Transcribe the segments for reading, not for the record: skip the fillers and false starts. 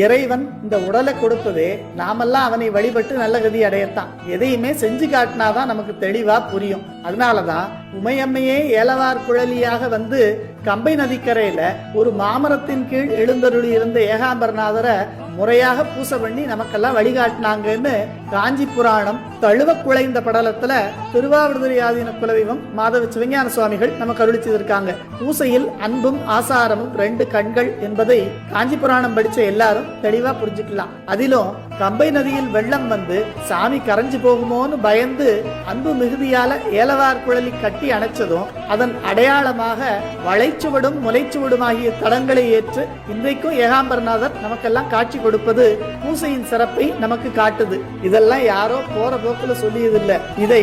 இறைவன் இந்த உடலை கொடுப்பதே நாமெல்லாம் அவனை வழிபட்டு நல்ல கதி அடையத்தான். எதையுமே செஞ்சு காட்டினாதான் நமக்கு தெளிவா புரியும். அதனாலதான் உமையம்மையே ஏலவார் குழலியாக வந்து கம்பை நதிக்கரையில ஒரு மாமரத்தின் கீழ் எழுந்தருளி இருந்த ஏகாம்பரநாதரை முறையாக பூசை பண்ணி நமக்கெல்லாம் வழிகாட்டினாங்கன்னு காஞ்சி புராணம் தழுவ குழைந்த படலத்துல திருவாவடுதுறை ஆதீன குலதெய்வம் மாதவ சிவஞான சுவாமிகள் நமக்கு அருளி செய்திருக்காங்க. பூசையில் அன்பும் ஆசாரமும் 2 கண்கள் என்பதை காஞ்சி புராணம் படிச்ச எல்லாரும் தெளிவா புரிஞ்சுக்கலாம். அதிலும் கம்பை நதியில் வெள்ளம் வந்து சாமி கரைஞ்சு போகுமோன்னு பயந்து அன்பு மிகுதியால ஏலவார் குழலி கட்டி அணைச்சதும் அதன் அடையாளமாக வளைச்சுவடும் முளைச்சுவடும் ஆகிய தடங்களை ஏற்று இன்றைக்கும் ஏகாம்பரநாதர் நமக்கெல்லாம் காட்சி கொடுப்பது பூசையின் சிறப்பை நமக்கு காட்டுது. இதெல்லாம் யாரோ போற போக்குல சொல்லியதில்லை. இதை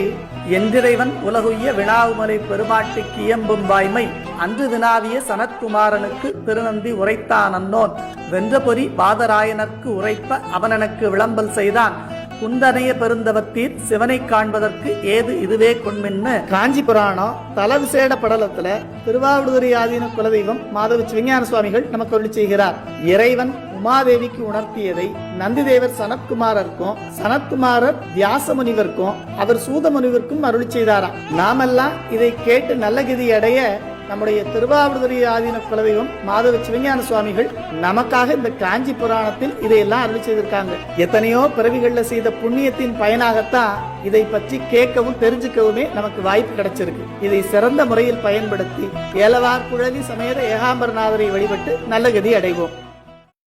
என்றிறைவன் உலகுய்ய வினாவுமலை பெருமாட்டிக்கு இயம்பும் வாய்மை அன்று வினாவிய சனத்குமாரனுக்கு திருநந்தி உரைத்தான் அன்னோன் வென்ற பொறி பாதராயனற்கு உரைப்ப அவன் எனக்கு விளம்பல் செய்தான் குந்தனைய பெருந்தவத்தீர் சிவனை காண்பதற்கு ஏது இதுவே கொண்மின்னு காஞ்சி புராணம் தல விசேட படலத்துல திருவாவடுதுறை ஆதீன குலதெய்வம் மாதவ சிவஞான சுவாமிகள் நமக்கு அருளி செய்கிறார். இறைவன் உமாதேவிக்கு உணர்த்தியதை நந்திதேவர் சனத்குமாரருக்கும் சனத்குமாரர் வியாச முனிவருக்கும் அவர் சூத முனிவருக்கும் அருளி செய்தாராம். நாமெல்லாம் இதை கேட்டு நல்ல கதி அடைய நம்முடைய திருவாவடுதுறை ஆதீன குலதெய்வம் மாதவ சிவஞான சுவாமிகள் நமக்காக இந்த காஞ்சி புராணத்தில் இதையெல்லாம் அருளி செய்திருக்காங்க. எத்தனையோ பிறவிகள்ல செய்த புண்ணியத்தின் பயனாகத்தான் இதை பற்றி கேட்கவும் தெரிஞ்சுக்கவுமே நமக்கு வாய்ப்பு கிடைச்சிருக்கு. இதை சிறந்த முறையில் பயன்படுத்தி ஏலவார் குழலி சமேத ஏகாம்பரநாதரை வழிபட்டு நல்ல கதி அடைவோம்.